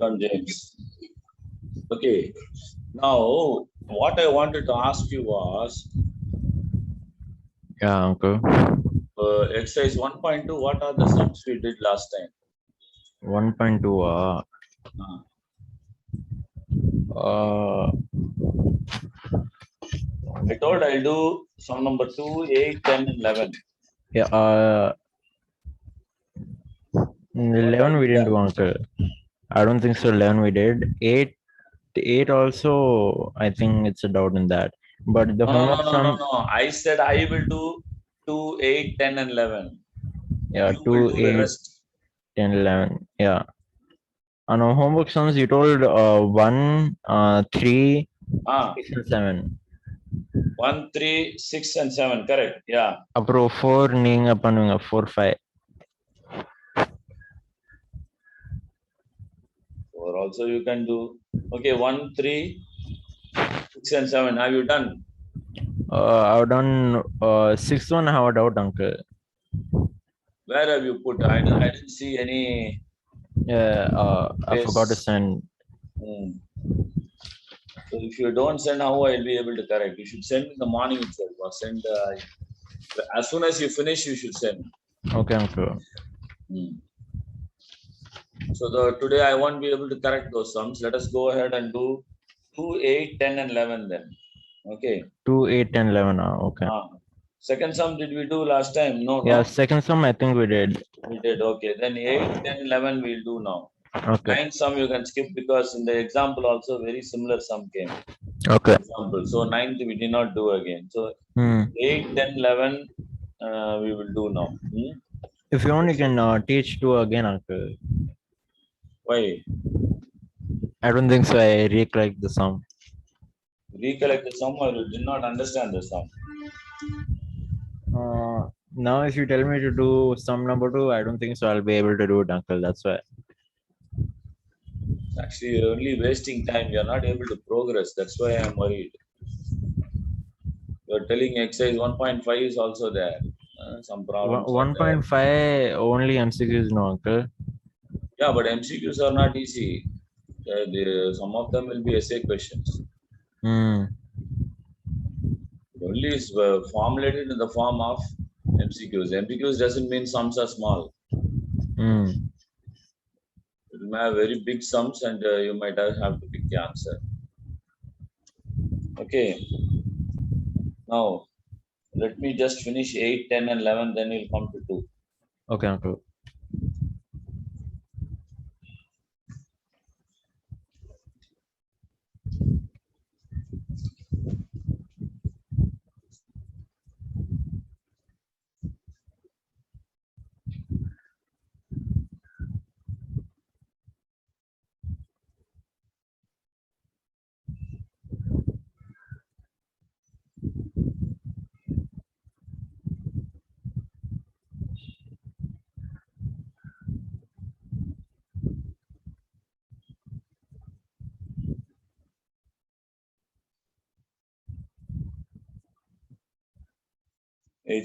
John James. Okay. Now, what I wanted to ask you was, Yeah, uncle. exercise 1.2, what are the sums we did last time? 1.2. I told I'll do sum number 2, 8, 10, and 11. Yeah. 11 we didn't do, uncle. I don't think so. 11 we did. 8 also. I think it's a doubt in that. But the homework sum. No. I said I will do 2, 8, 10, and 11. Yeah, You 2, will do the 8, rest. 10, 11. Yeah. On our homework sums, you told 1, 3, 6, and 7. 1, 3, 6, and 7. Correct. Yeah. Apro 4 நீங்க பண்ணுங்க 4, 5. 4 also you can do. Okay, 1, 3, 6, and 7. Have you done? I've done 6th one. I have a doubt, uncle. Where have you put? I didn't see any. Yeah, I forgot to send. So if you don't send, how I'll be able to correct? You should send in the morning itself, or send as soon as you finish. You should send. Okay, uncle. So today I won't be able to correct those sums. Let us go ahead and do 2, 8, 10, and 11 then. Okay. 2, 8, 10, 11. Okay. Second sum did we do last time? No. Yeah, second sum I think we did. We did. Okay. Then 8, 10, 11 we'll do now. Okay. 9th sum you can skip because in the example also very similar sum came. Okay. Example. So 9th we did not do again. So 8, 10, 11 we will do now. If you want, you can teach 2 again, uncle. Why? I don't think so. I recollect the sum. Recollect the sum, or you did not understand the sum? Now if you tell me to do sum number 2, I don't think so I'll be able to do it, uncle. That's why. Actually, you're only wasting time. You're not able to progress. That's why I'm worried. You're telling exercise 1.5 is also there. Some problems. 1.5 only MCQs, no, uncle. Yeah, but MCQs are not easy. Some of them will be essay questions. Only is formulated in the form of MCQs. MCQs doesn't mean sums are small. It may have very big sums, and you might have to pick the answer. Okay. Now, let me just finish 8, 10, and 11, then we'll come to 2. Okay, uncle.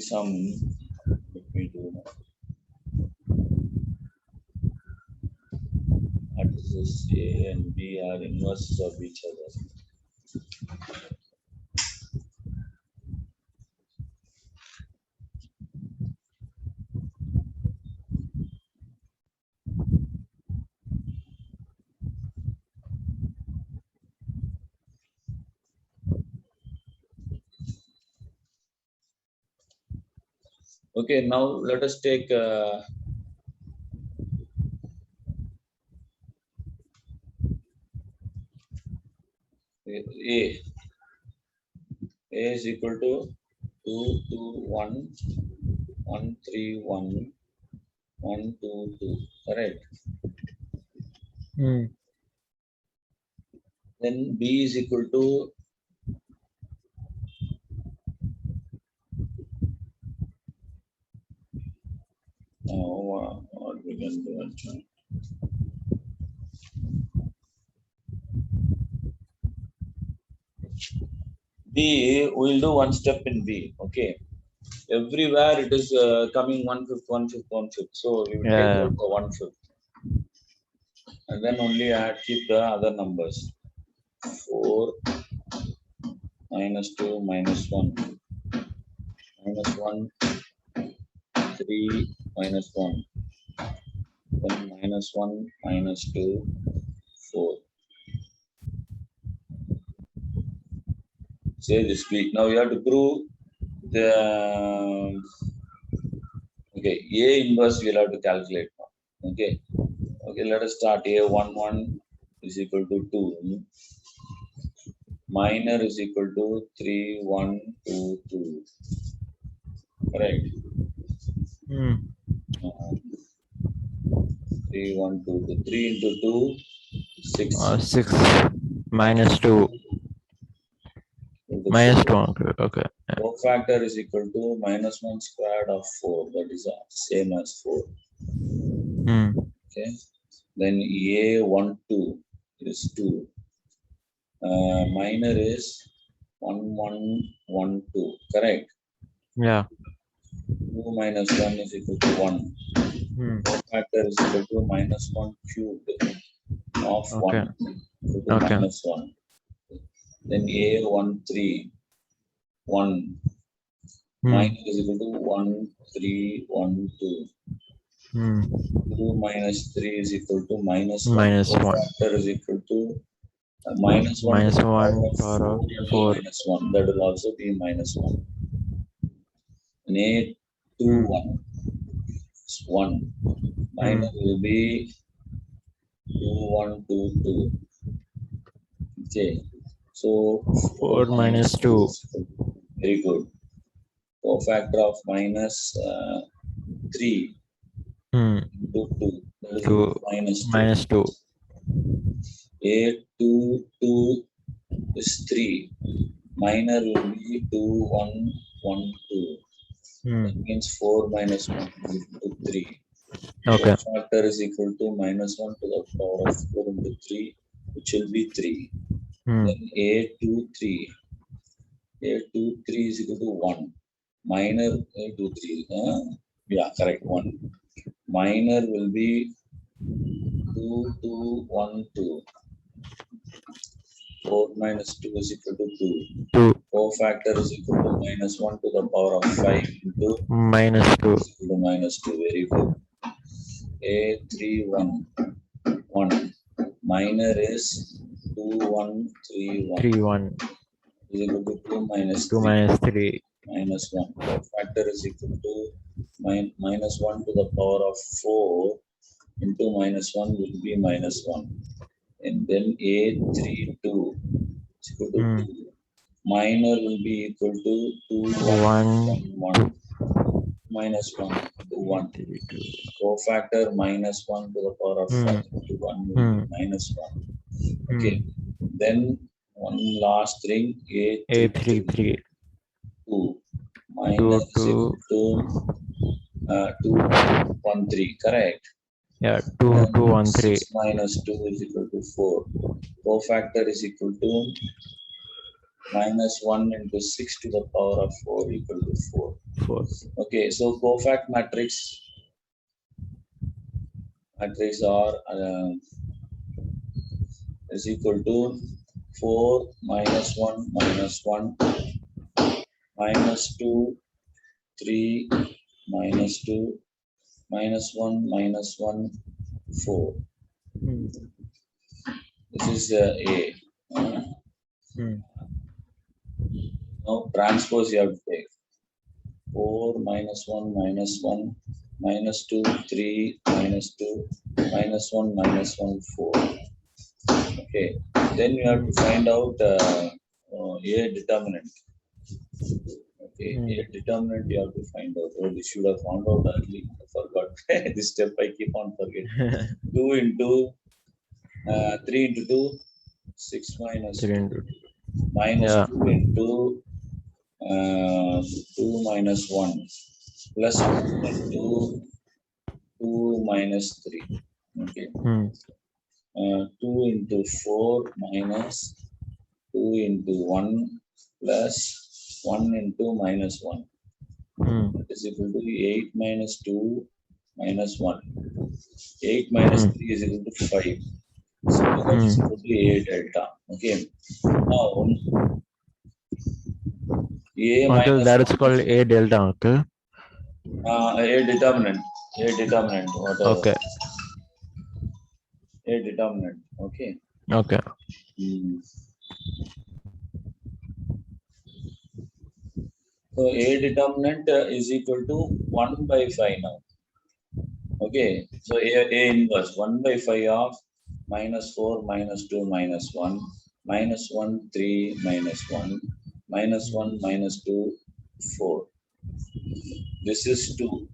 Some, let me do now. Matrices A and B are inverses of each other. Okay, now let us take A. A is equal to 2, 2, 1, 1, 3, 1, 1, 2, 2. Correct. Then B is equal to what we can do. B, we'll do one step in B. Okay. Everywhere it is coming 1/5, 1/5, 1/5. So we will take out for 1/5. and then only keep the other numbers. 4 minus 2 minus 1 minus 1 3 minus 1 then minus 1 minus 2 4. Say this week. Now you have to prove the okay A inverse. We'll have to calculate now. Okay. Let us start. A11 is equal to 2. Minor is equal to 3 1 2 2. Correct. 3 1 2 2. 3 into 2 6. 6 minus 2 minus 2. Okay. Cofactor is equal to minus 1 squared of 4. That is same as 4. Okay. Then A12 is 2. Minor is 1 1 1 2. Correct. Yeah. 2 minus 1 is equal to 1. Cofactor is equal to minus 1 cubed of 1 equal to minus 1. Then A13 1 minus is equal to 1 3 1 2. 2 minus 3 is equal to minus 1. Cofactor is equal to minus 1 power of 4 minus 1. That will also be minus 1. And A21 is 1. Minus will be 2 1 2 2. Okay. So 4 minus 2. Very good. Cofactor of minus 3 into 2. That is minus 2. A22 is 3. Minor will be 2 1 1 2. That means 4 minus 1 is equal to 3. Okay. Cofactor is equal to minus 1 to the power of 4 into 3, which will be 3. Then A23 is equal to 1. Minor A23. Yeah, correct. 1. Minor will be 2 2 1 2. 4 minus 2 is equal to 2. Cofactor is equal to minus 1 to the power of 5 into minus 2. is equal to minus 2. Very good. A31 1. Minor is 2 1 3 1. 3 1 is equal to 2 minus 2 3. minus 3 Minus 1. Cofactor is equal to minus 1 to the power of 4 into minus 1 will be minus 1. And then A32 is equal to 2. Minor will be equal to 2 1 1 minus 1 to 1. Cofactor minus 1 to the power of 5 to 1 will be minus 1. Okay. Then one last thing, A33 2 minus 2 2 1 3. Correct. Yeah, 2 2 1 3. 6 minus 2 is equal to 4. Cofactor is equal to minus 1 into 6 to the power of 4 equal to 4. Okay, so cofact matrix are is equal to 4 minus 1 minus 1 minus 2 3 minus 2 minus 1 minus 1 4. This is A. Now transpose you have to take 4 minus 1 minus 1 minus 2 3 minus 2 minus 1 minus 1 4. Okay, then you have to find out A determinant. Okay, A determinant you have to find out. Oh, this should have found out early. I forgot. This step I keep on forgetting. 2 into 3 into 2 6 minus 2 minus 2 into 2 minus 1 plus 1 into 2 minus 3. Okay. 2 into 4 minus 2 into 1 plus 1 into minus 1. That is equal to 8 minus 2 minus 1. 8 minus 3 is equal to 5. So that is equal to A delta. Okay. Now A Uncle, minus that is 1 called A delta, uncle. A determinant. A determinant. Whatever. Okay. A determinant. Okay. Okay. So A determinant is equal to 1 by 5 now. Okay. So A inverse 1 by 5 of minus 4 minus 2 minus 1 minus 1 3 minus 1 minus 1 minus 2 4. This is 2.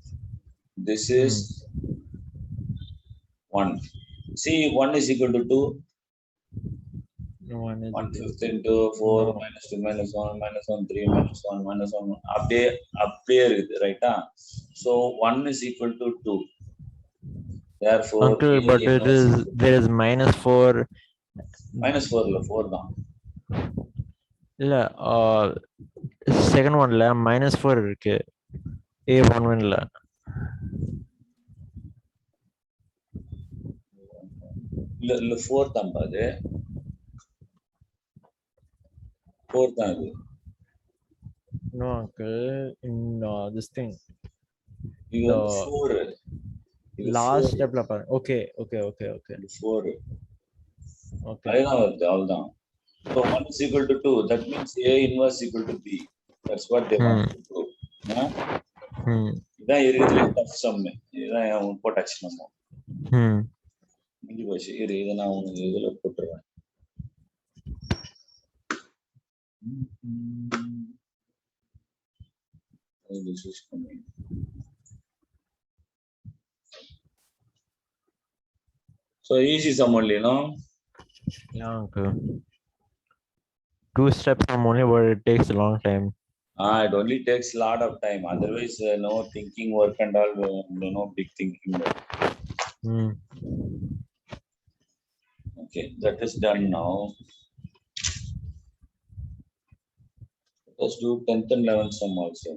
This is 1. See, 1 is equal to 2. 1 is 1 equal fifth to into 4 no. minus 2 minus 1 minus 1 3 minus 1 minus 1 அப்படியே இருக்குது ரைட்டா. So 1 is equal to 2. Therefore Uncle, A but inverse there is minus 4. minus 4 இல்ல 4 தான். இல்ல second ஒன்ல minus 4 இருக்கு. A11 இல்ல. இல்ல 4 தான் பாது. 4 தான் இது. No, uncle. In this thing. இது வந்து 4. இது Last 4. stepல பாரு. Okay. இது 4. Okay. அதுதான் வருது அவ்வளவுதான். So 1 is equal to 2. That means A inverse equal to B. That's what they want to prove. இதான் இருக்கிறதுலே டஃப் சம். இதுதான் போட்டாச்சு நம்ம. முடிஞ்சு போச்சு. இதை நான் உனக்கு இதுல போட்டுருவேன். This is coming. So easy sum only, no? Yeah, uncle. 2 steps sum only, but it takes a long time. It only takes a lot of time. Otherwise, no thinking work and all, no big thinking work. Okay, that is done now. Let's do 10th and 11th sum also.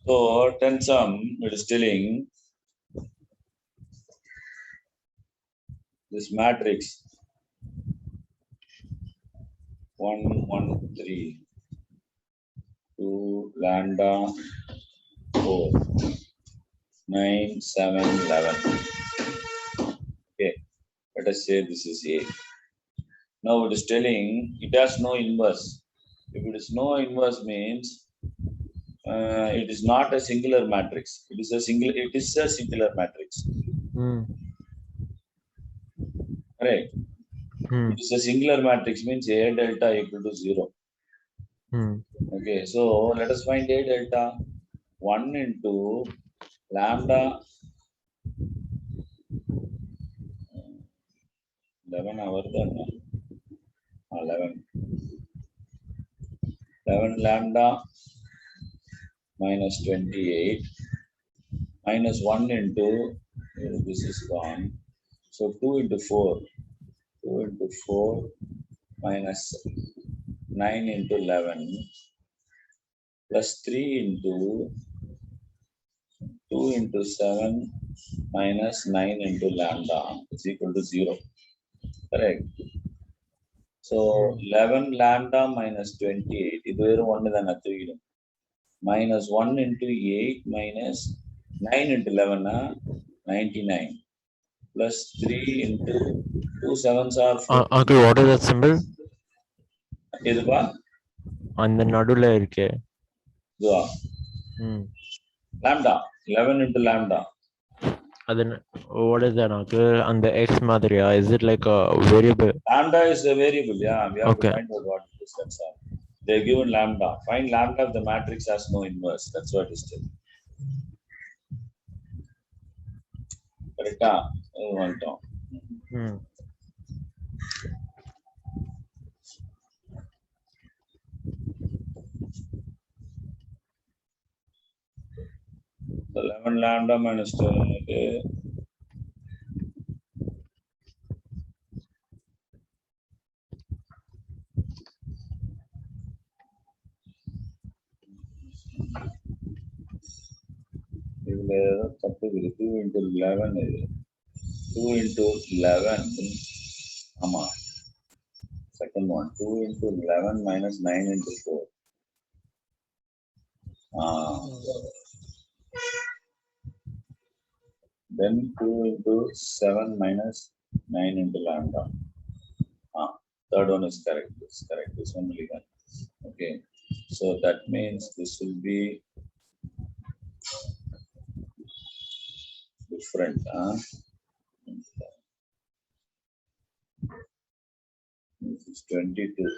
So 10th sum, it is telling this matrix 1 1 3 2 lambda 4 9 7 11. Okay, let us say this is A. Now it is telling it has no inverse. If it is no inverse means it is not a singular matrix. It is a singular matrix. Right. It is a singular matrix means A delta equal to 0. Okay, so let us find A delta. 1 into lambda 11 hour then 11 lambda minus 28 minus 1 into this is gone. So 2 into 4 minus 9 into 11 plus 3 into 2 into 7 minus 9 into lambda is equal to 0. Correct. So 11 lambda minus 28. This is 1 than 3. Minus 1 into 8 minus 9 into 11, 99. Plus 3 into 2 sevens are 4. Uncle, what is that symbol? இதுப்பா அந்த நடுவுல இருக்கு. இதுவா lambda 11 into lambda. What is that, uncle? And the x மாதிரியா? Is it like a variable? Lambda is a variable. Yeah, we have to find out what it is. That's all. They're given lambda. Find lambda if the matrix has no inverse. That's what it is. கரெக்டா வந்துட்டோம். So 11 lambda minus 2 இதுல தப்பு இருக்கு. 2 into 11 இது 2 into 11 ஆமா second one 2 into 11 minus 9 into 4 then 2 into 7 minus 9 into lambda. Third one is correct. It's correct. This one will be done. Okay. So that means this will be different. This is 22.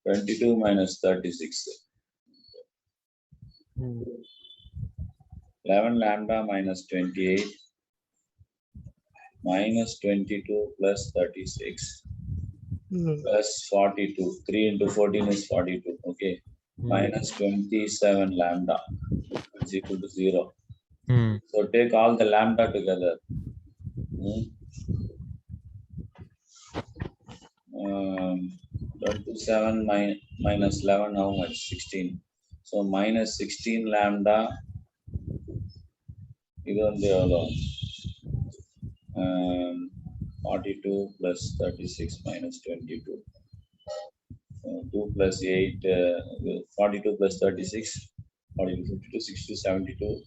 22 minus 36. 11 lambda minus 28 minus 22 plus 36 plus 42. 3 into 14 is 42. Okay. Minus 27 lambda is equal to 0. So take all the lambda together. 27 minus 11, how much? 16. So minus 16 lambda. This one 42 plus 36 minus 22. 2 plus 8, 42 plus 36, 42, 52, 60, 72,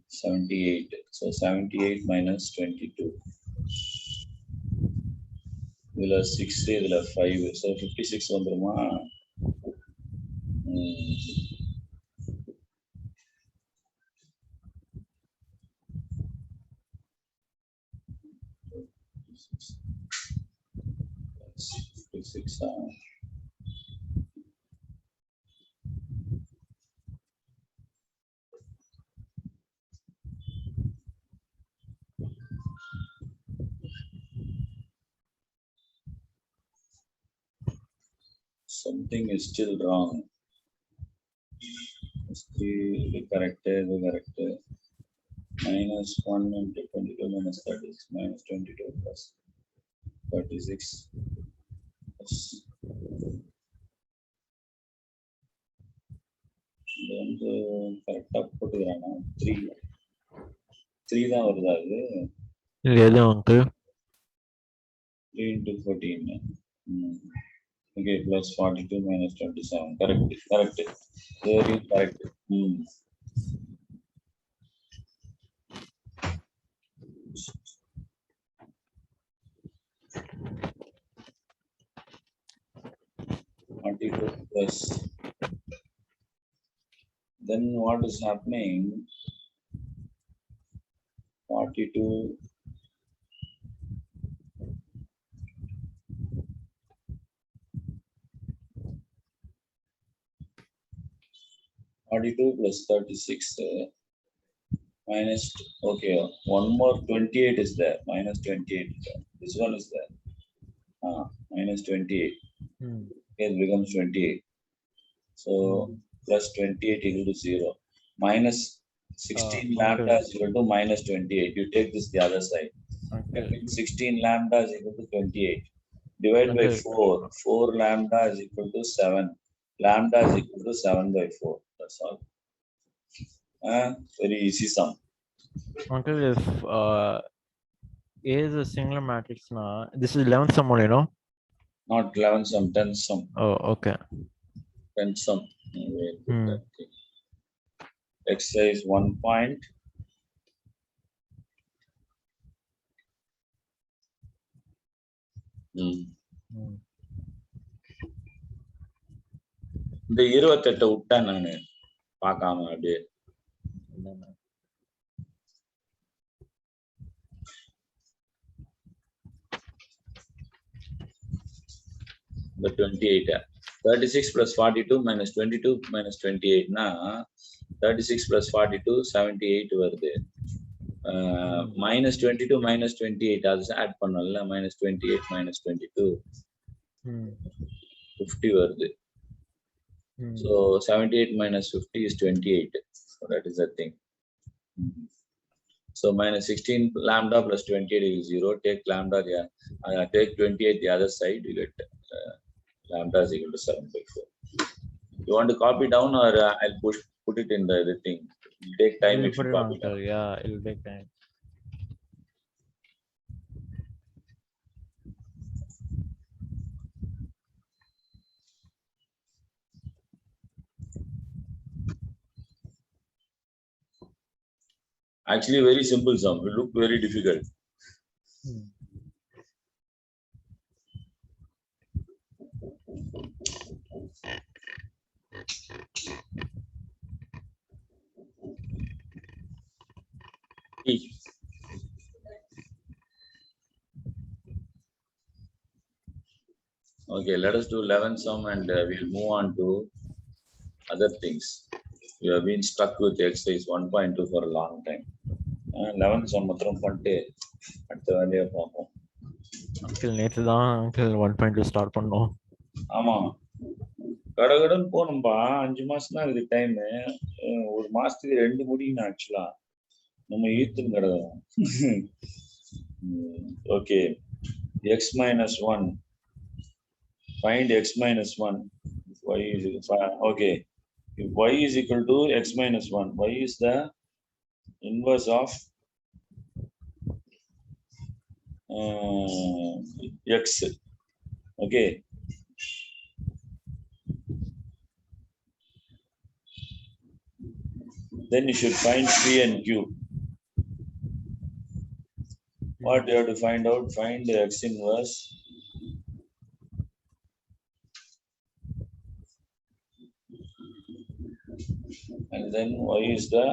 78. So 78 minus 22. There are 6, there are 5. So 56 vandruma. Something is still wrong. Correct. Minus 1 into 22 minus 36 minus 22 plus 36 plus correct 3 தான் வருதா அது? எது uncle? 3 into 14. Okay, plus 42 minus 27. Correct. Very correct. Plus. Then what is happening? 42 plus 36 minus, okay, one more 28 is there, minus 28 is there. This one is there, minus 28. It becomes 28. So plus 28 equal to 0. Minus 16 lambda is equal to minus 28. You take this the other side. That means 16 lambda is equal to 28. Divide by 4. 4 lambda is equal to 7. Lambda is equal to 7 by 4. That's all. Very easy sum. Uncle, if A is a singular matrix, this is 11th sum only, no? Not 11th sum, 10th sum. Oh, okay. 10th sum. Exercise 1 point. இந்த 28 விட்டேன் நானு பார்க்காம அப்படியே. The 28. 36 plus 42 minus 22 minus 28 na 36 plus 42, 78 வருது. minus 22 minus 28 அது add பண்ணல. minus 28 minus 22 50 வருது. So 78 minus 50 is 28. So that is the thing. So minus 16 lambda plus 28 is 0. Take lambda there. Take 28 the other side. You get lambda is equal to 7/4. You want to copy down, or I'll put it in the thing. It'll take time if you copy down. Yeah, it'll take time. Actually, very simple sum. It look very difficult. Okay, let us do 11 sum and we'll move on to other things. We have been stuck with exercise 1.2 for a long time. 11 sum matram பண்ணிட்டு அடுத்த வேலையை பார்ப்போம். Uncle நேற்று தான் uncle 1.2 start பண்ணோம். ஆமா, கடகடன் போகணும்பா. 5 மாசம் தான் இருக்குது டைம். ஒரு மாசத்துக்கு 2 முடிக்கணும் ஆக்சுவலா. நம்ம ஈர்த்துன்னு கிடக்கும். Okay, x minus 1. Find x minus 1. Y is okay. If y is equal to x minus 1, y is the inverse of x. Okay. Then you should find P and Q. What you have to find out? Find the x inverse. And then y is the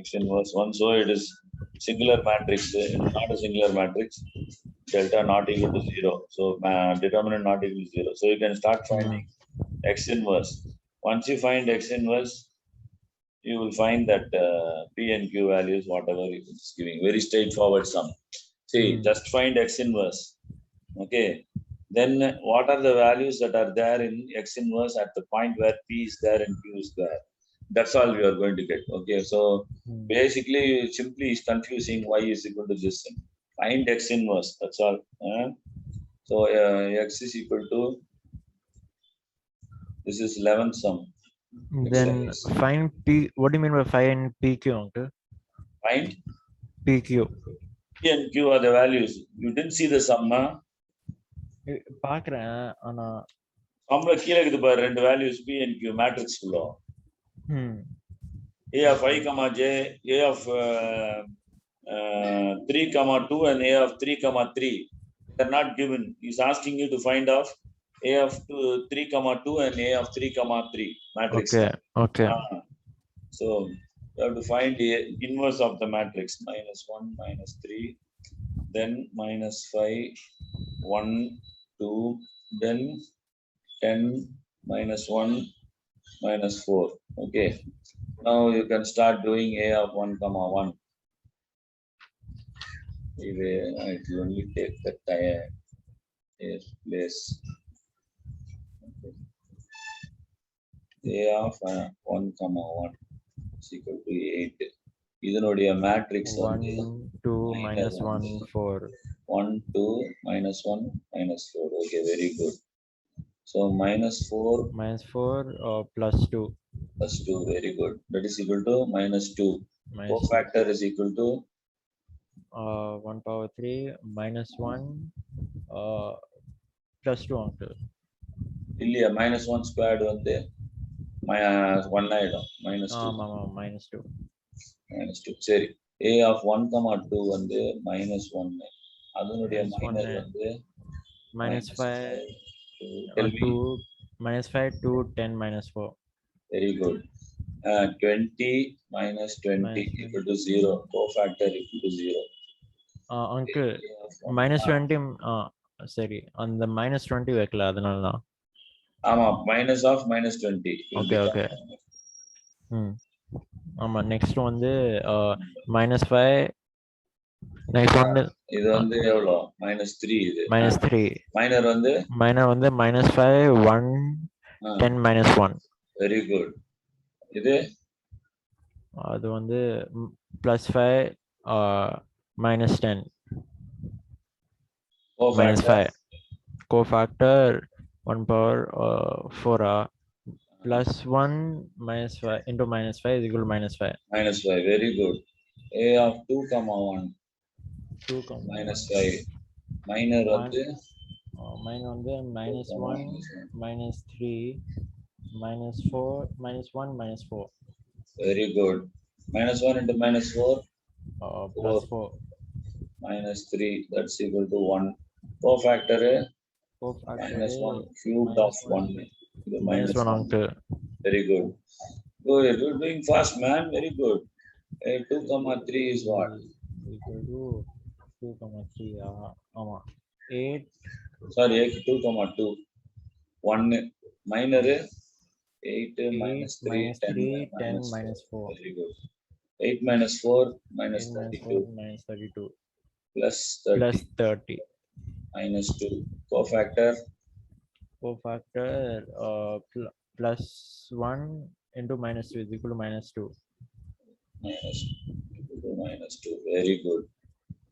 x inverse 1. So it is singular matrix. It is not a singular matrix. Delta not equal to 0. So determinant not equal to 0. So you can start finding x inverse. Once you find x inverse, you will find that P and Q values, whatever it is giving. Very straightforward sum. See, just find x inverse. Okay. Then what are the values that are there in x inverse at the point where P is there and Q is there? That's all we are going to get. Okay. So basically, simply is confusing y is equal to this. Find x inverse. That's all. So x is equal to, this is 11th sum. Then find P. What do you mean by find PQ, uncle? Find PQ. P and Q are the values. You didn't see the sum, huh? பாக்குறேன் ஆனா சம்ல கீழ இருக்குது பாரு, ரெண்டு values P and Q matrix குள்ள. A of I, J, A of 3, 2 and A of 3, 3. They are not given. He's asking you to find of A of 3, 2 and A of 3, 3 matrix. Okay. So you have to find the inverse of the matrix. -1, -3, then -5, 1, 2, then 10, -1, -4. Okay. Now you can start doing A of 1, 1. It will only take the time. Place. A of 1, 1 is equal to 8. இதனுடைய matrix 1, 2, -1, 4. 1, 2, -1, -4. Okay, very good. So -4 +2. +2, very good. That is equal to -2. Cofactor is equal to 1/3 -1 +2, uncle. இல்லையா, -1 squared வந்து -1 ஆயிடும். -2. -2. சரி, A of 1, 2 வந்து -1. அதனுடைய minor வந்து -5 2 -5 2 10 -4. Very good. 20 -20 equal to 0. Cofactor equal to 0. Uncle, -20 சரி, அந்த -20 வைக்கல, அதனால தான். ஆமா, minus of -20. Okay. ஆமா நெக்ஸ்ட் வந்து -5 நெக்ஸ்ட் வந்து இது வந்து எவ்வளோ -3 இது -3 மைனர் வந்து -5 1 10 -1 வெரி குட் இது அது வந்து +5 -10 -5 cofactor 1 power 4 +1 -5 into -5 is equal to -5 -5 very good a of 2 comma 1 2 comma -5 minor வந்து mine வந்து -1 -3 -4 -1 -4 very good -1 into -4 +4 -3 that's equal to 1 cofactor -1 cubed of 1 இது -1 uncle very good good you're doing fast man very good 2 comma 3 is what equal to 2 comma 3 ஆமா 8 sorry 2 comma 2 1 minor 8 -3 10 -4 very good 8 -4 -32 -32 plus 30 -2 cofactor +1 into -2 is equal to -2 -2 very good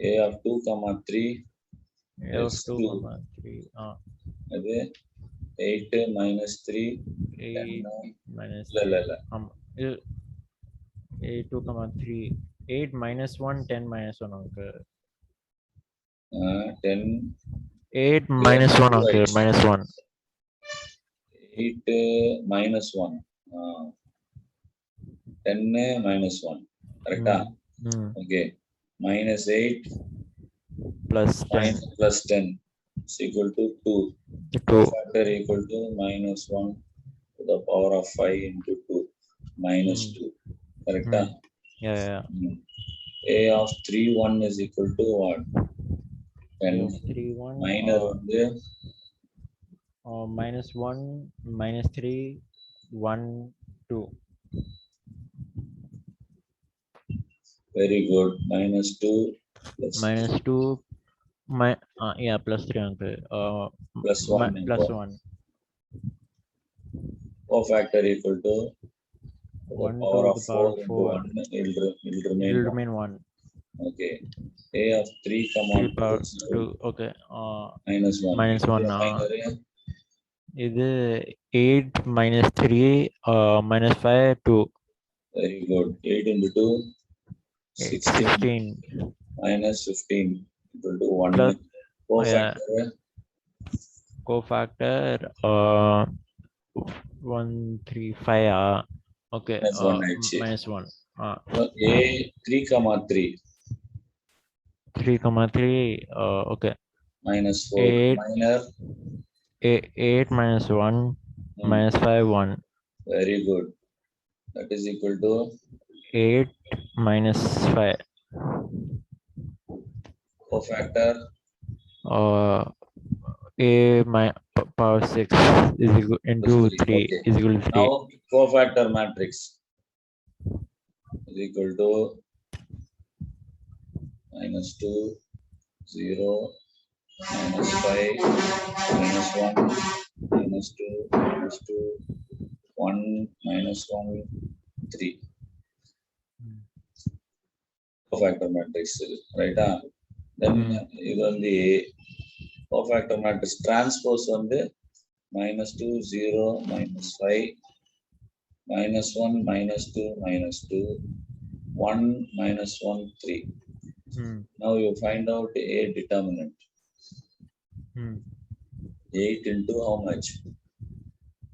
a of 2 comma 3 a of is 2 2 comma 3 அது 8 -3 8 இல்ல இல்ல இல்ல ஆமா இது 8 2 comma 3 8 -1 10 -1 uncle 10 8 -1 uncle -1 8 -1 10 -1 correct okay -8 plus 10 plus 10 is equal to 2 cofactor equal to -1 to the power of 5 into 2 -2 correct yeah a of 3 1 is equal to what 10 3 1 minor வந்து -1 -3 1 2 very good -2 plus -2 yeah +3 uncle plus 1 +1 cofactor equal to the 1 power to of the power 4 of into 4 1 it will remain 1 okay a of 3 comma 3 power 2 okay -1 -1 இது 8 -3 -5 2 very good 8 into 2 16 -15 equal to 1 plus cofactor cofactor 1 3 5 okay -1 a 3 comma 3 3 comma 3 okay -4 minor 8 -1 -5 1 very good that is equal to 8 -5 cofactor a power 6 is equal into 3 okay. is equal to 3 now cofactor matrix is equal to -2 0 -5 -1 -2 -2 1 -1 3 cofactor matrix right then இது வந்து cofactor matrix transpose வந்து -2 0 -5 -1 -2 -2 1 -1 3 now you find out a determinant 8 into how much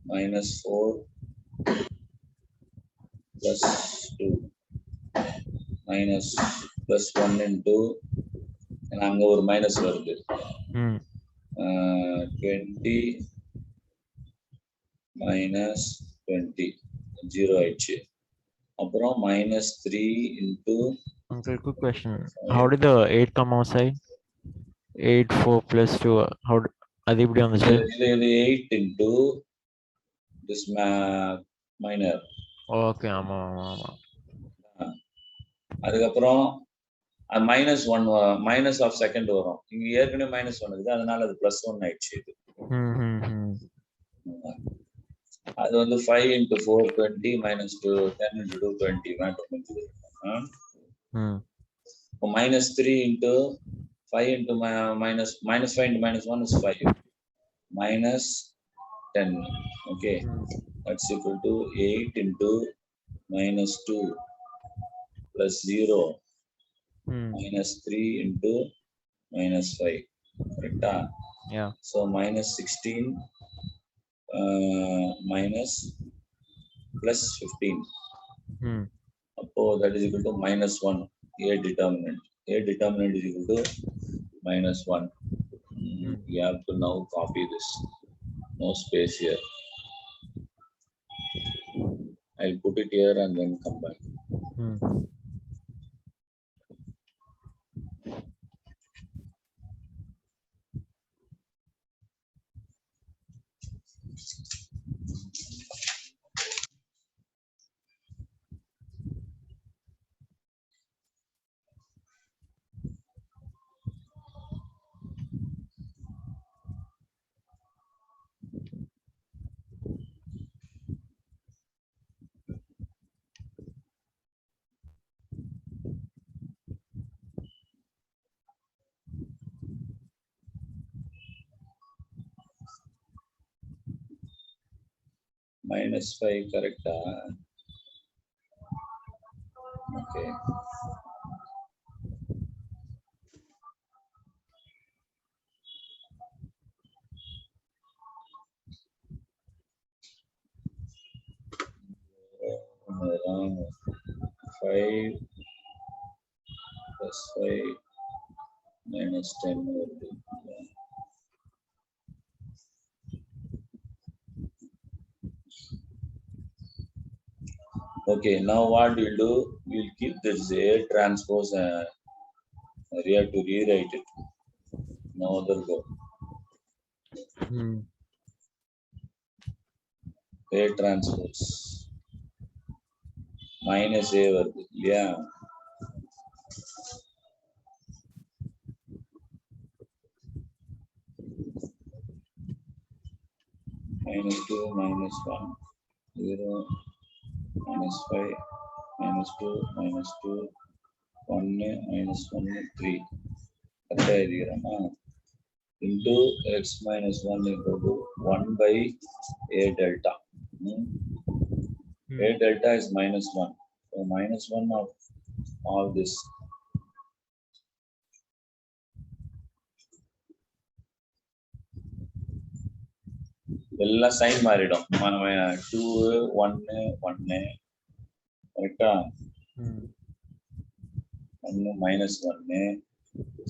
-4 plus 2 minus plus 1 into அங்க ஒரு minus வருது 20 minus 20 0 ஆயிடுச்சு அப்புறம் -3 into uncle quick question how did the 8 come outside 8 4 plus 2 how அது எப்படி வந்துச்சு இது 8 into this minor Okay, ஆமா ஆமா ஆமா. அதுக்கப்புறம் -1 மைனஸ் ஆஃப் செகண்ட் வரும். இங்க ஏற்கனவே -1 இருக்குது, அதனால அது +1 ஆயிடுச்சு இது. அது வந்து 5 into 4 20 minus 2 10 into 2 20 மேட்டர் முடிஞ்சது. இப்போ -3 into 5 into minus 5 into -1 is 5 minus 10. Okay, that's equal to 8 into -2 plus 0 minus 3 into -5. Correct? Yeah. So -16 minus plus 15. Oh, that is equal to -1. A determinant. A determinant is equal to -1. We have to now copy this. No space here. I'll put it here and then come back. -5, correct? Okay. Around 5 plus 5 minus 10 will be. Okay, now what we'll do, we'll keep this A transpose and we have to rewrite it. No other go. A transpose minus A வருது இல்லையா? -2 -1 0 -5 -2 -2 1 -1 3 கரெக்டா எழுதிக்கிறோமா? Into x minus 1 equal to 1 by A delta. A delta is -1. So -1 of all this. எல்லாம் sign மாறிடும். 2 1 1 கரெக்டா? 1 -1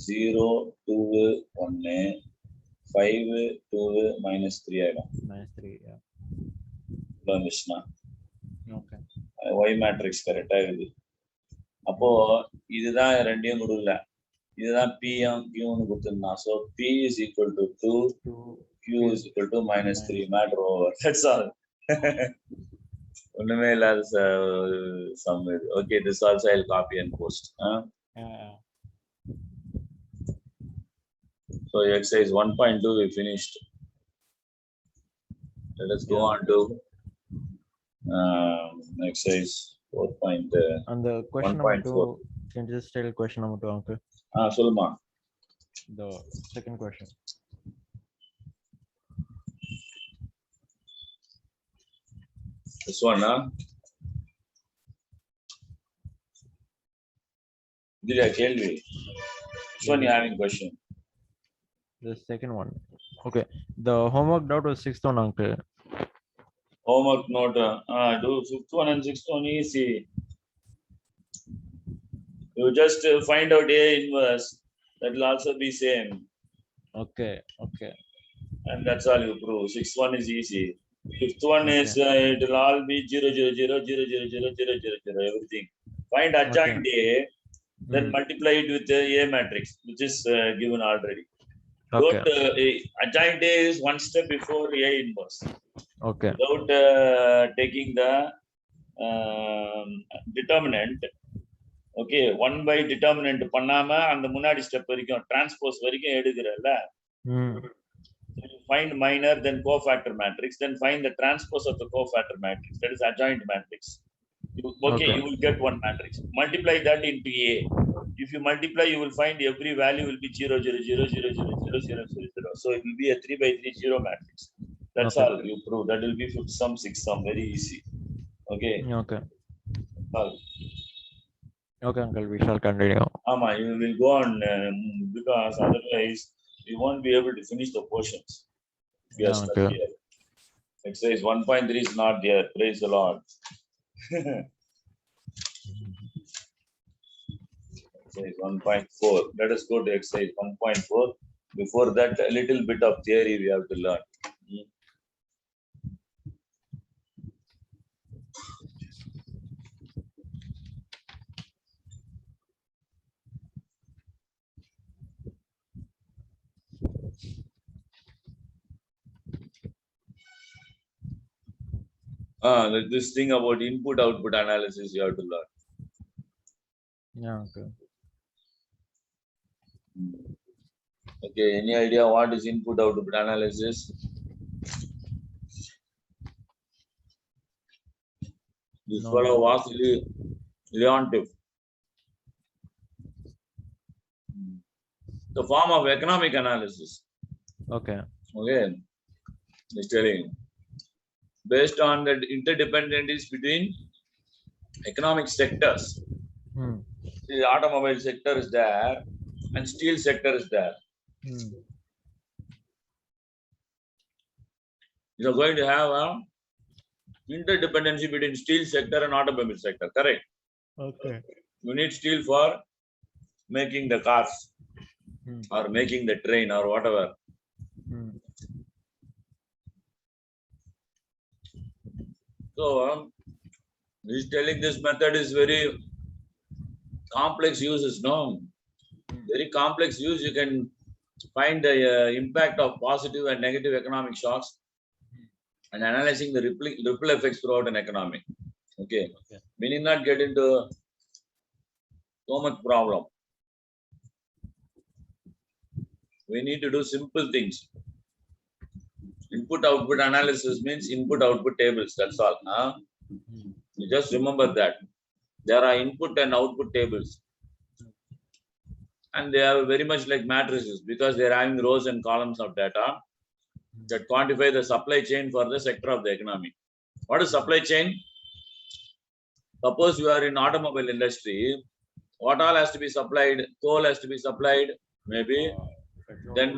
0 2 1 5 2 -3 ஆயிடும். -3, yeah. வந்துச்சுன்னா Okay. Y matrix கரெக்டா இருக்குது. அப்போ இதுதான் ரெண்டையும் கொடுக்கல, இதுதான் P-ம் Q-ன்னு கொடுத்துருந்தான். So P is equal to 2, Q is equal to -3. Matter over. That's all. ஒண்ணுமே இல்லாத sum இது. Okay, this also I'll copy and post. So exercise 1.2 we finished. Let us go on to exercise 4. And the question number 2, can you just tell question number 2, uncle? சொல்லுமா. The second question. This one, did I tell you? Which one you having question? The second one. Okay. The homework doubt was 6th one, uncle. Homework note. Do 5th one and 6th one easy. You just find out A inverse. That will also be same. Okay. Okay. And that's all you prove. 6th one is easy. 5th one is it will all be 0 0 0 0 0 0 0 0 0 everything. Find adjoint A, then multiply it with A matrix, which is given already. Okay. Don't adjoint A is one step before A inverse. Okay. Without taking the determinant. Okay, 1 by determinant பண்ணாம அந்த முன்னாடி step வரைக்கும் transpose வரைக்கும் எடுக்கிறல்ல. Find minor, then cofactor matrix, then find the transpose of the cofactor matrix, that is adjoint matrix. Okay, you will get one matrix. Multiply that into A. If you multiply, you will find every value will be 0, 0, 0, 0, 0, 0, 0, 0, 0. So it will be a 3 by 3 0 matrix. That's all you prove. That will be 5th sum, 6th sum, very easy. Okay. Okay. Okay, uncle, we shall continue. You will go on because otherwise we won't be able to finish the portions. We are stuck here. Exercise 1.3 is not there. Praise the Lord. Exercise 1.4. Let us go to exercise 1.4. Before that, a little bit of theory we have to learn. This thing about input-output analysis you have to learn. Yeah, okay. Okay, any idea what is input-output analysis? This fellow was Leontief. The form of economic analysis. Okay. Okay. He's telling. Based on the interdependence between economic sectors. The automobile sector is there and steel sector is there. You are going to have a interdependency between steel sector and automobile sector, correct? Okay. You need steel for making the cars or making the train or whatever. So he's telling this method is very complex uses, no? Very complex use. You can find the impact of positive and negative economic shocks and analyzing the ripple effects throughout an economy. Okay. We need not get into so much problem. We need to do simple things. Input-output analysis means input-output tables. That's all. You just remember that. There are input and output tables. And they are very much like matrices because they are having rows and columns of data that quantify the supply chain for the sector of the economy. What is supply chain? Suppose you are in automobile industry. What all has to be supplied? Coal has to be supplied, maybe. Then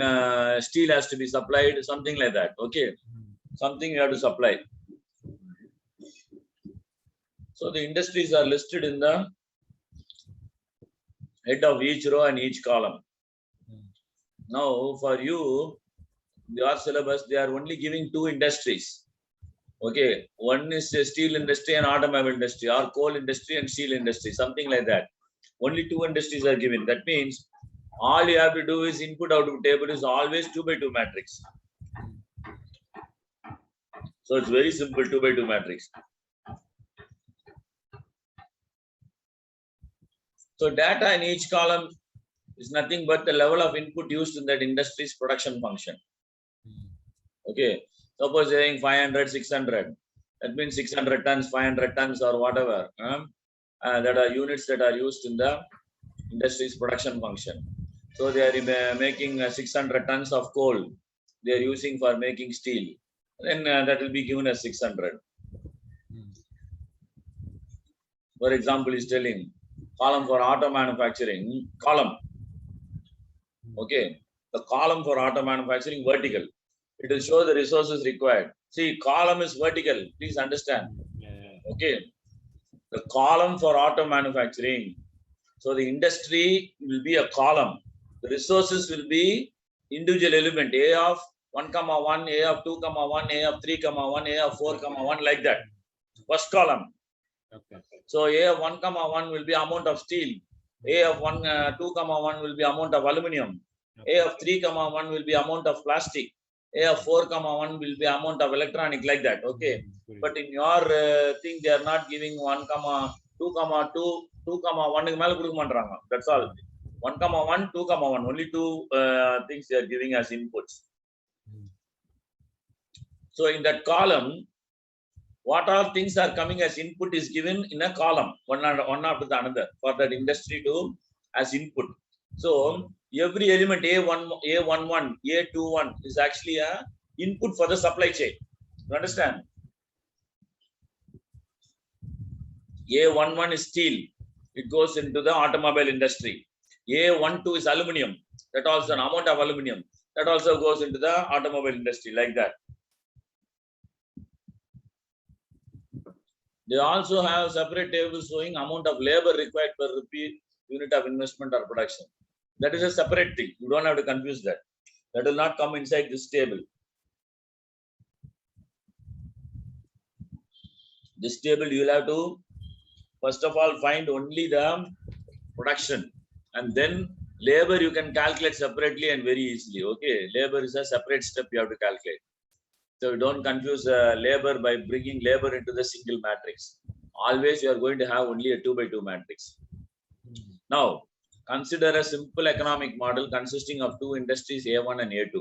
steel has to be supplied, something like that. Okay. Something you have to supply. So the industries are listed in the head of each row and each column. Now, for you, your syllabus, they are only giving 2 industries. Okay. One is the steel industry and automobile industry, or coal industry and steel industry, something like that. Only 2 industries are given. That means all you have to do is input-output table is always 2 by 2 matrix. So it's very simple 2 by 2 matrix. So data in each column is nothing but the level of input used in that industry's production function. Okay. Suppose you're saying 500, 600. That means 600 tons, 500 tons or whatever. That are units that are used in the industry's production function. So they are making 600 tons of coal. They are using for making steel. Then that will be given as 600. For example, he's telling column for auto manufacturing, column. Okay. The column for auto manufacturing vertical. It will show the resources required. See, column is vertical. Please understand. Okay. The column for auto manufacturing. So the industry will be a column. The resources will be individual element. A of 1, 1, A of 2, 1, A of 3, 1, A of 4, 1, like that. First column. Okay. So A of 1, 1 will be amount of steel. A of 2, 1 will be amount of aluminum. A of 3, 1 will be amount of plastic. A of 4, 1 will be amount of electronic like that. Okay. But in your thing, they are not giving 1, 2, 2, 2, 1. That's all. 1, 1, 2, 1. Only two things they are giving as inputs. So in that column, what all things are coming as input is given in a column, one after the another, for that industry to as input. So every element A11, A21 is actually a input for the supply chain. You understand? A11 is steel. It goes into the automobile industry. A12 is aluminum. That also an amount of aluminum. That also goes into the automobile industry like that. They also have separate tables showing amount of labor required per rupee unit of investment or production. That is a separate thing. You don't have to confuse that. That will not come inside this table. This table you will have to first of all find only the production, and then labor you can calculate separately and very easily. Okay, labor is a separate step you have to calculate. So don't confuse labor by bringing labor into the single matrix. Always you are going to have only a 2 by 2 matrix. Now, consider a simple economic model consisting of two industries, A1 and A2.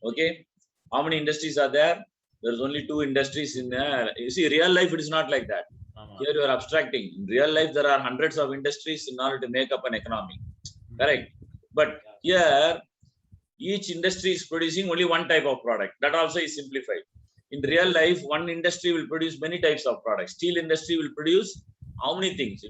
Okay, how many industries are there? There's only two industries in there. You see, real life it is not like that. Here you are abstracting. In real life, there are hundreds of industries in order to make up an economy. Correct. But here, each industry is producing only one type of product. That also is simplified. In real life, one industry will produce many types of products. Steel industry will produce how many things?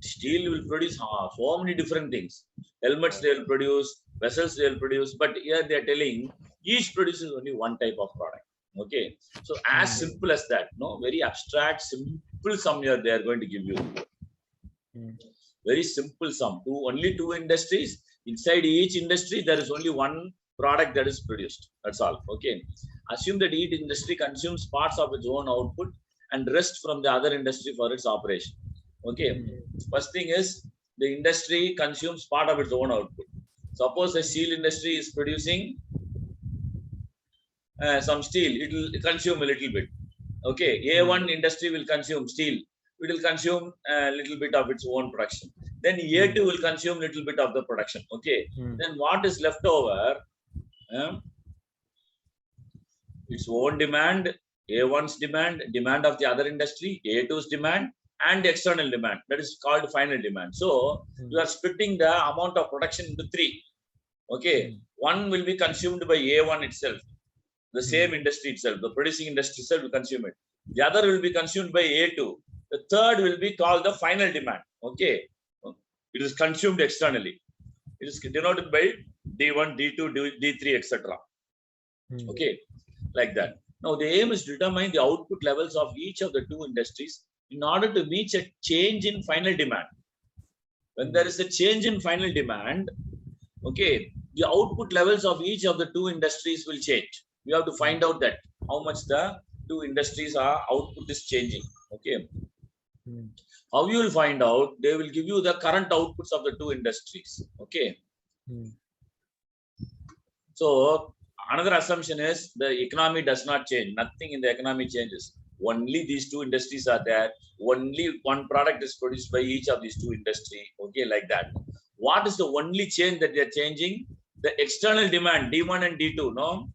Steel will produce so many different things. Helmets they will produce, vessels they will produce. But here they are telling each produces only one type of product. Okay. So as simple as that. No, very abstract, simple sum here they are going to give you. Very simple sum. Only two industries. Inside each industry, there is only one product that is produced. That's all. Okay. Assume that each industry consumes parts of its own output and rest from the other industry for its operation. Okay. First thing is the industry consumes part of its own output. Suppose the steel industry is producing some steel, it will consume a little bit. Okay. A1 industry will consume steel. It will consume a little bit of its own production. Then A2 will consume a little bit of the production. Okay. Then what is left over? Its own demand, A1's demand, demand of the other industry, A2's demand, and external demand. That is called final demand. So you are splitting the amount of production into three. Okay. One will be consumed by A1 itself, the same industry itself, the producing industry itself will consume it. The other will be consumed by A2. The third will be called the final demand. Okay. It is consumed externally. It is denoted by D1, D2, D3, etc. Okay. Like that. Now the aim is to determine the output levels of each of the two industries in order to meet a change in final demand. When there is a change in final demand, okay, the output levels of each of the two industries will change. We have to find out that how much the two industries are output is changing. Okay. How you will find out? They will give you the current outputs of the two industries. Okay. So another assumption is the economy does not change. Nothing in the economy changes. Only these two industries are there. Only one product is produced by each of these two industries. Okay, like that. What is the only change that they are changing? The external demand, D1 and D2, no?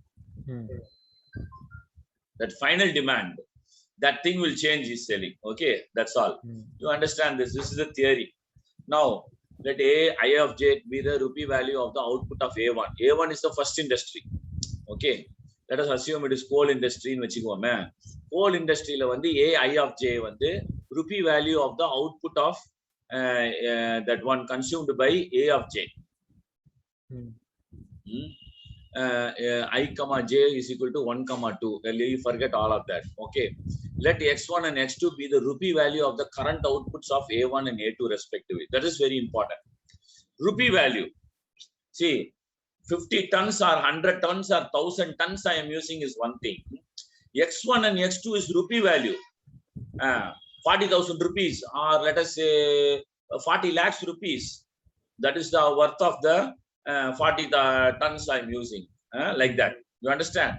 That final demand, that thing will change, he's selling. Okay, that's all. You understand this. This is the theory. Now, let I of j be the rupee value of the output of A1. A1 is the first industry. Okay. Let us assume it is coal industry in vechikome. Coal industry la vande I of j vande rupee value of the output of that one consumed by A of j. I comma j is equal to 1 comma 2. You forget all of that. Okay. Let x1 and x2 be the rupee value of the current outputs of A1 and A2 respectively. That is very important. Rupee value. See, 50 tons or 100 tons or 1000 tons I am using is one thing. X1 and X2 is rupee value. 40,000 rupees or let us say 40 lakhs rupees. That is the worth of the 40 tons I am using. Like that. You understand?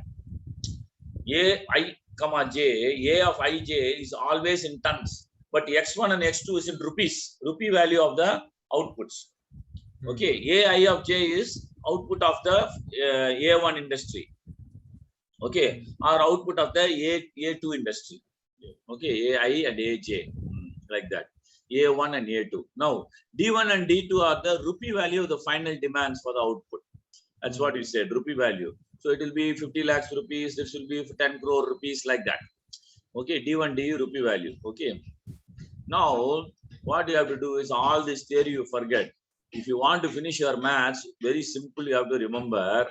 A I comma j, A of ij is always in tons, but x1 and x2 is in rupees, rupee value of the outputs. Okay, AI of j is output of the A1 industry. Okay, or output of the A2 industry. Okay, AI and AJ, like that. A1 and A2. Now, D1 and D2 are the rupee value of the final demands for the output. That's what you said, rupee value. So it will be 50 lakhs rupees, this will be 10 crore rupees, like that. Okay, D1, DU rupee value. Okay. Now, what you have to do is all this theory you forget. If you want to finish your maths, very simple, you have to remember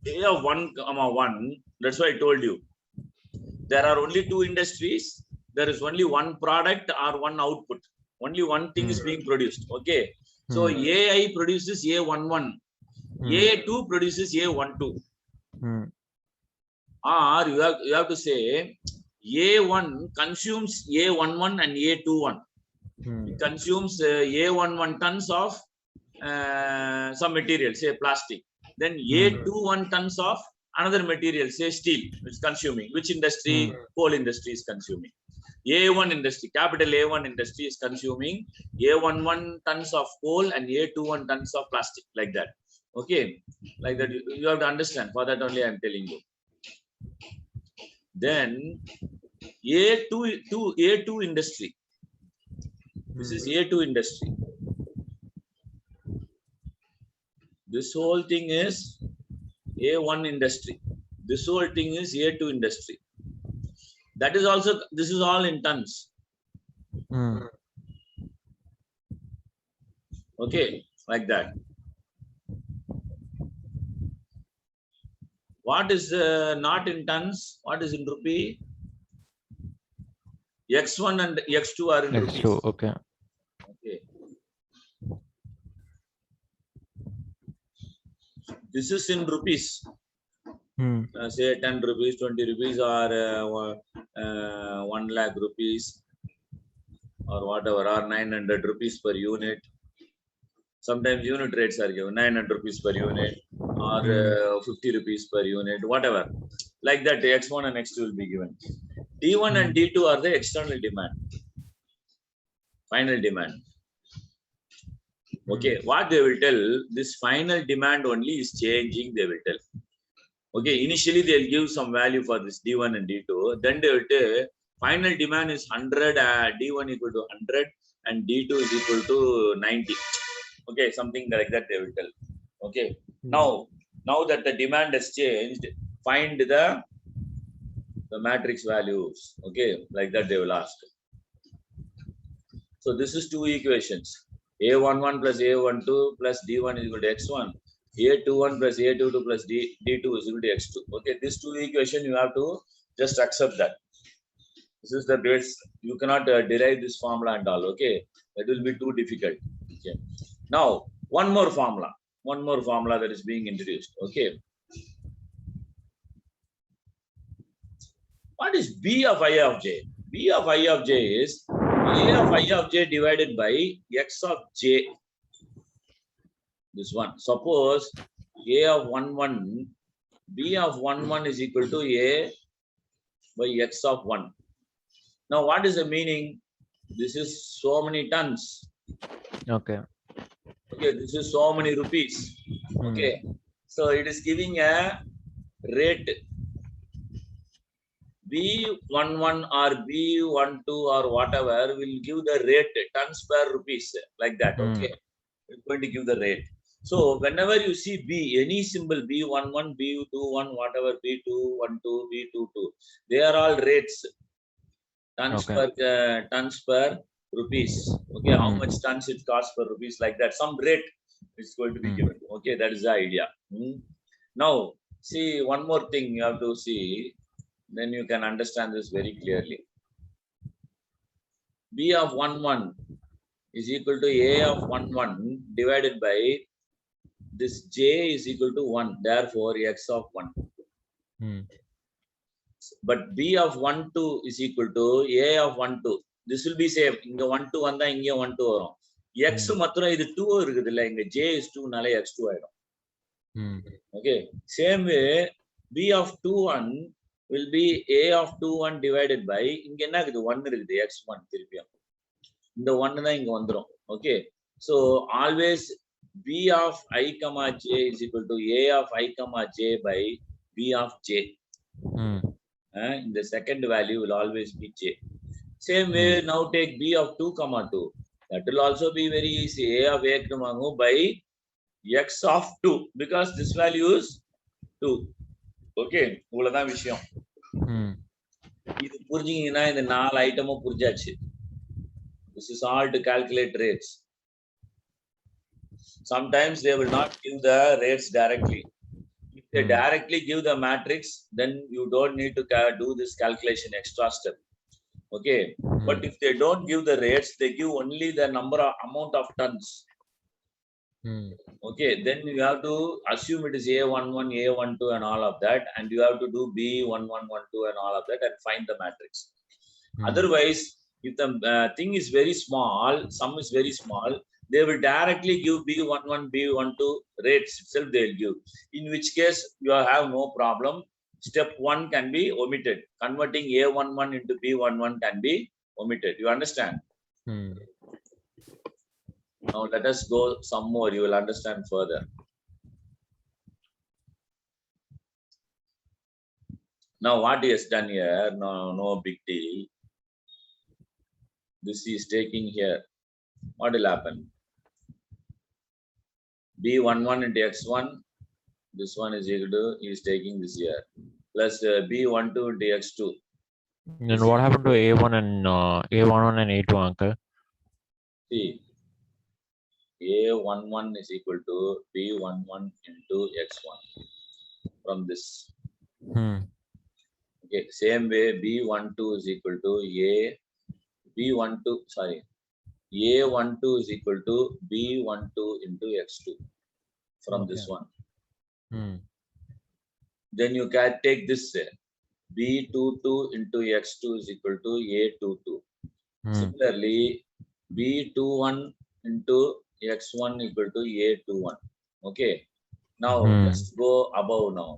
A of 1, 1, that's why I told you. There are only two industries. There is only one product or one output. Only one thing is being produced. Okay. So AI produces A11. A2 produces A12. Or you have to say A1 consumes A11 and A21. It consumes A11 tons of some material, say plastic. Then A21 tons of another material, say steel, which is consuming. Which industry? Coal industry is consuming. A1 industry, capital A1 industry is consuming A11 tons of coal and A21 tons of plastic, like that. Okay, like that. You have to understand. For that only I am telling you. Then A2 industry. This is A2 industry. This whole thing is A1 industry. This whole thing is A2 industry. That is also, this is all in tons. Okay, like that. What is not in tons? What is in rupee? X1 and X2 are in rupees. X2, okay. Okay. This is in rupees. Say 10 rupees, 20 rupees, or 1 lakh rupees, or whatever, or 900 rupees per unit. Sometimes unit rates are given 900 rupees per unit, or 50 rupees per unit, whatever. Like that, X1 and X2 will be given. D1 and D2 are the external demand, final demand. Okay, what they will tell, this final demand only is changing, they will tell. Okay, initially they'll give some value for this D1 and D2. Then they will tell final demand is 100, D1 equal to 100, and D2 is equal to 90. Okay, something like that they will tell. Okay, now that the demand has changed, find the matrix values. Okay, like that they will ask. So this is two equations. A11 plus A12 plus D1 is equal to X1. A21 plus A22 plus D2 is equal to X2. Okay, these two equations you have to just accept that. This is the base. You cannot derive this formula and all. Okay, that will be too difficult. Okay. Now one more formula that is being introduced. Okay. What is B of I of j? B of I of j is A of I of j divided by X of j. This one. Suppose A of 1, 1, B of 1, 1 is equal to A by X of 1. Now, what is the meaning? This is so many tons. Okay. Okay, this is so many rupees. Okay. So it is giving a rate B11 or B12 or whatever will give the rate tons per rupees, like that. Okay. It's going to give the rate. So whenever you see B, any symbol B11, B21, whatever, B212, B22, they are all rates. Tons per rupees. Okay, how much tons it costs per rupees, like that. Some rate is going to be given. Okay, that is the idea. Now, see one more thing you have to see. Then you can understand this very clearly. B of 1, 1 is equal to A of 1, 1 divided by this J is equal to 1. Therefore, X of 1. But B of 1, 2 is equal to A of 1, 2. This will be same. Inga 1, 2 vanda inga 1, 2 varum. X matram idu 2 irukudilla. Inga J is 2 nala X2 aidum. Okay, same way b of 2 1 will be a of 2 1 divided by இங்க என்ன இருக்குது 1 இருக்குது x1 திருப்பியும் இந்த 1 தான் இங்க வந்துரும். Okay, so always b of I comma j is equal to a of I comma j by b of j. In the second value will always be j. Same way, now take b of 2 comma 2. That will also be very easy. A of a by x of 2 because this value is 2. Okay, இவ்வளவுதான் விஷயம். இது புரிஞ்சீங்கன்னா இந்த 4 ஐட்டமும் புரிஞ்சாச்சு. This is all to calculate rates. Sometimes they will not give the rates directly. If they directly give the matrix, then you don't need to do this calculation extra step. Okay, but if they don't give the rates, they give only the amount of tons. Okay, then you have to assume it is A11, A12 and all of that, and you have to do B1112 and all of that and find the matrix. Otherwise, if the thing is very small, sum is very small, they will directly give B11, B12 rates itself they will give. In which case, you have no problem. Step 1 can be omitted. Converting A11 into B11 can be omitted. You understand? Now let us go some more. You will understand further. Now what he has done here, no big deal. This is taking here. What will happen? B11 into x1. This one is equal to, he is taking this here. Plus B12 into x2. Then what happened to A1 and A11 and A2, uncle? See, A11 is equal to B11 into x1 from this. Okay, same way B12 is equal to A12 is equal to B12 into x2 from this one. Then you can take this B22 into x2 is equal to A22. Similarly, B21 into x1 equal to A21. Okay, now just go above now.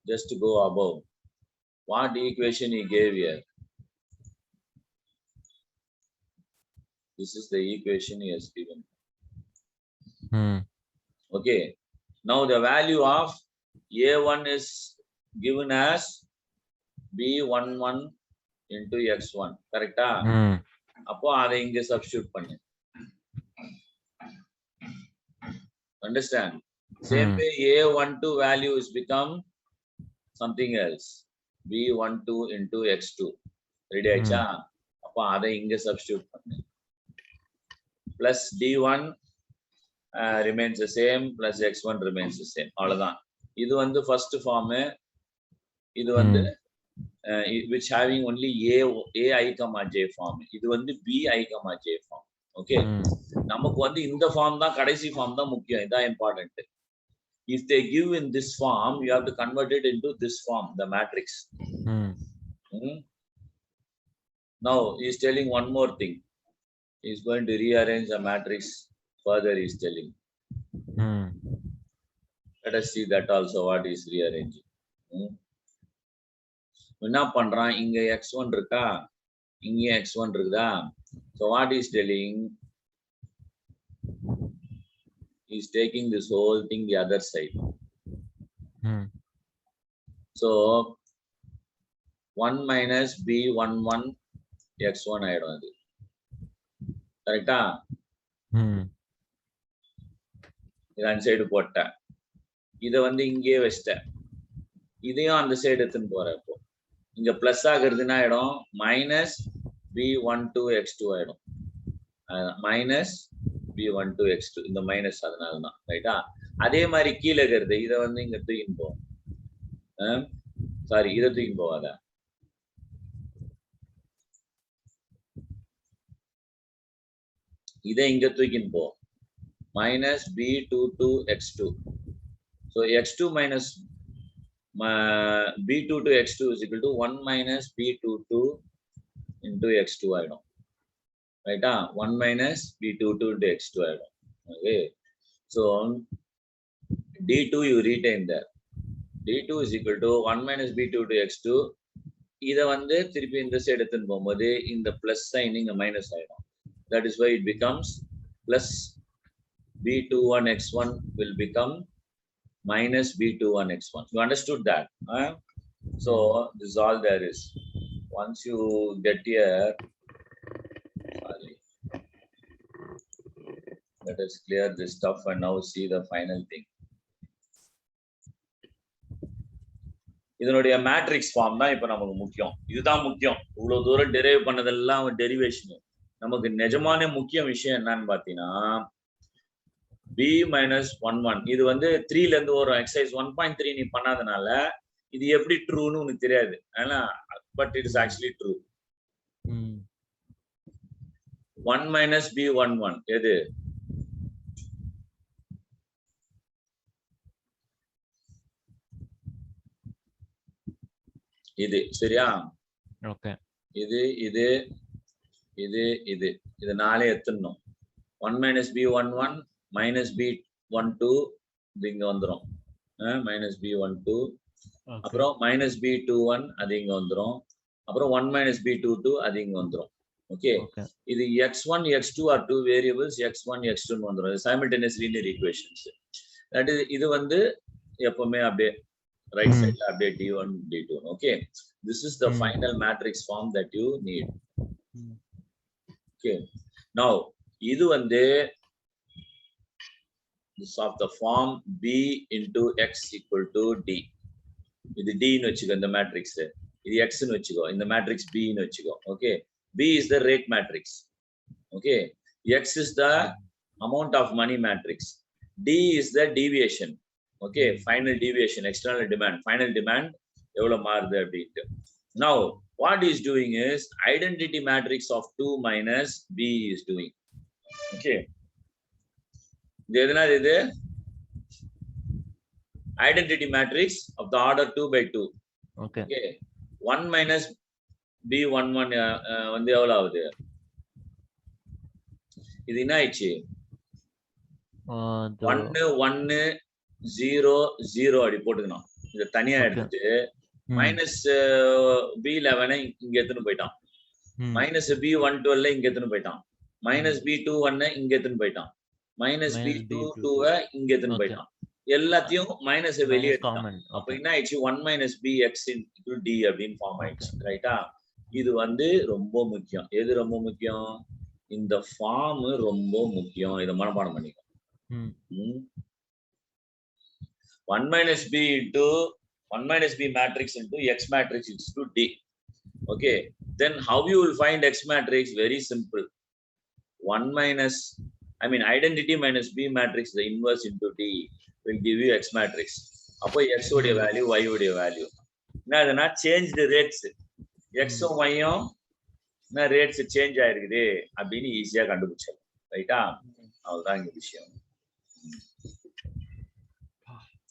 Just go above. What equation he gave here? This is the equation he has given. Okay, now the value of A1 is given as B11 into x1. Correct? அப்போ அதை இங்க substitute பண்ணு. Understand? Same way A12 value is become something else. B12 into x2. Ready ஆயிச்சா? அப்போ அதை இங்க substitute பண்ணு. Plus D1 remains the same, plus x1 remains the same. அவ்வளவுதான். இது வந்து first form. இது வந்து which having only ai comma j form. இது வந்து bi comma j form. Okay, நமக்கு வந்து இந்த ஃபார்ம் தான் கடைசி ஃபார்ம் தான் முக்கியம். இதான் important. If they give in this form, you have to convert it into this form, the matrix. Now he is telling one more thing. He is going to rearrange the matrix further. He is telling. Let us see that also what he is rearranging. என்ன பண்றான்? இங்க x1 இருக்கா, இங்க x1 இருக்குதா? So what he is telling, he is taking this whole thing the other side. So 1 minus b11 x1 ஆயிடும். அது கரெக்டா? இது அந்த சைடு போட்டேன். இதை வந்து இங்கே வச்சிட்டேன். இதையும் அந்த சைடு எடுத்துன்னு போறேன். இப்போ இங்க பிளஸ் ஆகுறதுன்னா ஆயிடும் மைனஸ் b12 x2 ஆயிடும். மைனஸ் b12 x2 இந்த மைனஸ், அதனால தான். ரைட்டா? அதே மாதிரி கீழே இருக்கிறது இதை வந்து இங்க தூக்கின்னு போவோம். சாரி, இதை தூக்கின்னு போவாத. இதை இங்க தூக்கின்னு போவோம். Minus b22 x2. So x2 minus b22 x2 is equal to 1 minus b22 into x2 ஆயிடும். ரைட்டா? 1 minus b22 into x2 ஆயிடும். Okay, so D2 you retain there. D2 is equal to 1 minus B2 to X2. இதை வந்து திருப்பி இந்த side எடுத்துன்னு போகும்போது இந்த பிளஸ் சைன் இங்க மைனஸ் ஆயிடும். That is why it becomes plus B21 X1 will become minus B21 X1. You understood that? So this is all there is. Once you get here, sorry, let us clear this stuff and now see the final thing. இதனுடைய matrix form தான் இப்ப நமக்கு முக்கியம். இதுதான் முக்கியம். இவ்வளவு தூரம் derive பண்ணதெல்லாம் டெரிவேஷன். நமக்கு நிஜமான முக்கிய விஷயம் என்னன்னு பாத்தீங்கன்னா b minus 1 1 இது வந்து 3 ல இருந்து வரும். எக்ஸசைஸ் 1.3 நீ பண்ணாதனால இது எப்படி ட்ரூன்னு உனக்கு தெரியாது. ஆனா but it is actually true. 1 minus b11 எது? இது சரியா? ஓகே. இது இது இது இது இது நாலே எடுத்துடணும். 1 minus b11 minus b12 இது இங்க வந்துரும். minus b12 அப்புறம் minus b21 அது இங்க வந்துரும். அப்புறம் 1 minus b22 அது இங்க வந்துரும். ஓகே. இது x1 x2 are two variables, x1 x2 ன்னு வந்துரும். simultaneous linear equations. that is இது வந்து எப்பவுமே அப்படியே right side la update d1 d2. Okay, this is the final matrix form that you need. Okay, now idu vande this of the form b into x equal to d. Idu d nu vechiko in the matrix, idu x nu vechiko in the matrix b nu vechiko. Okay, b is the rate matrix. Okay, x is the amount of money matrix, d is the deviation. Okay, final deviation, external demand, final demand evlo maarudhu அப்படிட்டு. Now what he is doing is identity matrix of 2 minus b is doing. Okay, இது எதனா இது identity matrix of the order 2 by 2. Okay, 1 minus b11 வந்து எவ்வளவு ஆகுது? இது என்ன ஆயிடுச்சு? 1 1 0 0 அப்படி போட்டுக்கணும். இதை தனியா எடுத்துட்டு மைனஸ் b11 இங்க எடுத்துன்னு போயிட்டான், மைனஸ் b112 இங்க எடுத்துன்னு போயிட்டான், மைனஸ் b21 இங்க எடுத்துன்னு போயிட்டான், மைனஸ் b22 இங்க எடுத்துன்னு போயிட்டான். எல்லாத்தையும் மைனஸ் வெளியே எடுத்தான். அப்ப என்ன ஆயிடுச்சு? 1 minus bx into d அப்படின்னு ஃபார்ம் ஆயிடுச்சு. ரைட்டா? இது வந்து ரொம்ப முக்கியம். எது ரொம்ப முக்கியம்? இந்த ஃபார்ம் ரொம்ப முக்கியம். இதை மனப்பாடம் பண்ணிக்கோ. 1 minus b into 1 minus b matrix into x matrix is to d. Okay, then how you will find x matrix? Very simple. 1 minus, I mean identity minus b matrix, the inverse into d will give you x matrix. அப்போ x உடைய value y உடைய value என்னதுன்னா change the rates. x um y உம் என்ன rates change ஆயிருக்குது அப்படின்னு ஈஸியா கண்டுபிடிச்சிடலாம். ரைட்டா? அவ்வளவுதான் இங்க விஷயம்.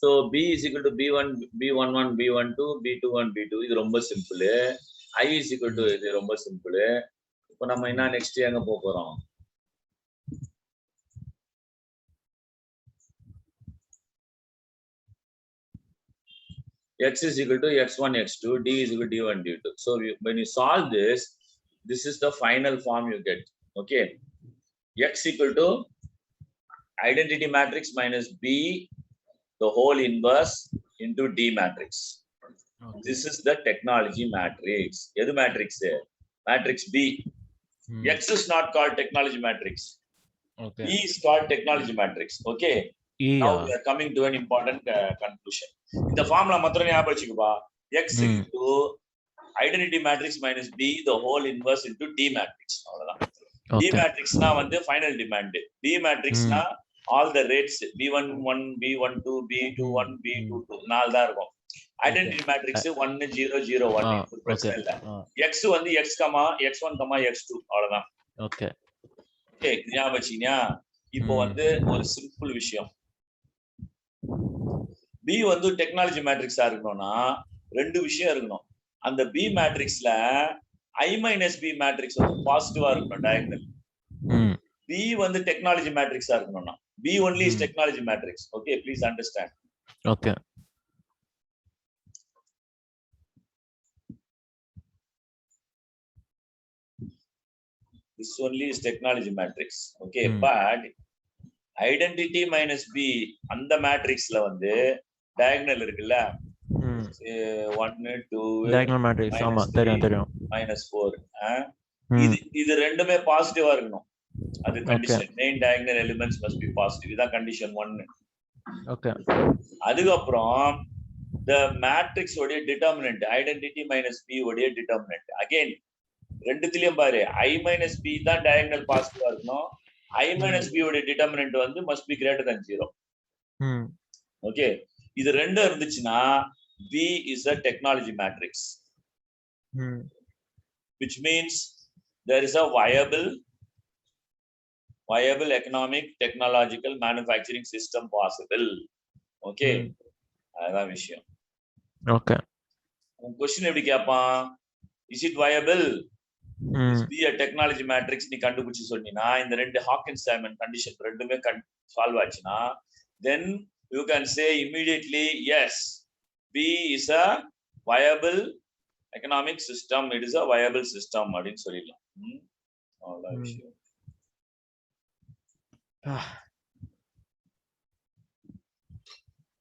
So b is equal to b1 b11 b12 b21 b2. இது ரொம்ப simple. I is equal to இது ரொம்ப சிம்பிள். இப்போ நம்ம என்ன நெக்ஸ்ட் எங்க போக போறோம்? x is equal to x1 x2, d is equal to d1 d2. So when you solve this, this is the final form you get. Okay, x equal to identity matrix minus b the whole inverse into d matrix. Okay. This is the technology matrix. Edu matrix? Matrix b. X is not called technology matrix. Okay. E is called technology matrix. Okay. Now we are coming to an important conclusion. In the formula matram ஞாபகம் வச்சுக்கோப்பா. X into identity matrix minus b the whole inverse into d matrix. அவ்வளவுதான். D matrix na வந்து final demand. B matrix na all the rates b11 b12 b21 b22 நாலு தான் இருக்கும். Identity matrix 1 0 0 1 பிரச்சனை இல்ல. x வந்து x, x1, x2 அவ்வளவுதான். Okay okay, ஞாபகம் வச்சீங்களா? இப்போ வந்து ஒரு சிம்பிள் விஷயம். b வந்து டெக்னாலஜி மேட்ரிக்ஸா இருக்கணும்னா ரெண்டு விஷயம் இருக்கணும். அந்த b மேட்ரிக்ஸ்ல i minus b matrix வந்து பாசிட்டிவா இருக்கணும் டயகனல். b வந்து டெக்னாலஜி மேட்ரிக்ஸா இருக்கணும்னா b only is technology matrix. Okay, please understand. Okay. This only is technology matrix. Okay, but identity minus b அந்த மேட்ரிக்ஸ்ல வந்து diagonal இருக்குல்ல, 1 2 diagonal matrix ஆமா தெரியும் -4 இது ரெண்டுமே பாசிட்டிவா இருக்கணும். அது condition. main diagonal elements must be positive. இதான் கண்டிஷன் 1. ஓகே. அதுக்கு அப்புறம் the matrix உடைய determinant identity minus b உடைய determinant again ரெண்டுத்திலயும் பாரு I minus b தான் diagonal பாசிட்டிவா இருக்கணும். I minus b உடைய determinant வந்து must be greater than 0. Okay, இது ரெண்டும் இருந்துச்சுன்னா b is a technology matrix, which means there is a viable economic technological manufacturing system possible. Okay, அதான் விஷயம். ஓகே, உன் क्वेश्चन எப்படி கேட்பான்? is it viable? is b a technology matrix நீ கண்டுபிடிச்சு சொன்னீனா இந்த ரெண்டு hawkins-Simon condition ரெண்டுமே சால்வ் ஆச்சுனா then you can say immediately yes, b is a viable economic system, it is a viable system அப்படினு சொல்லிடலாம். அவ்வளவுதான் விஷயம்.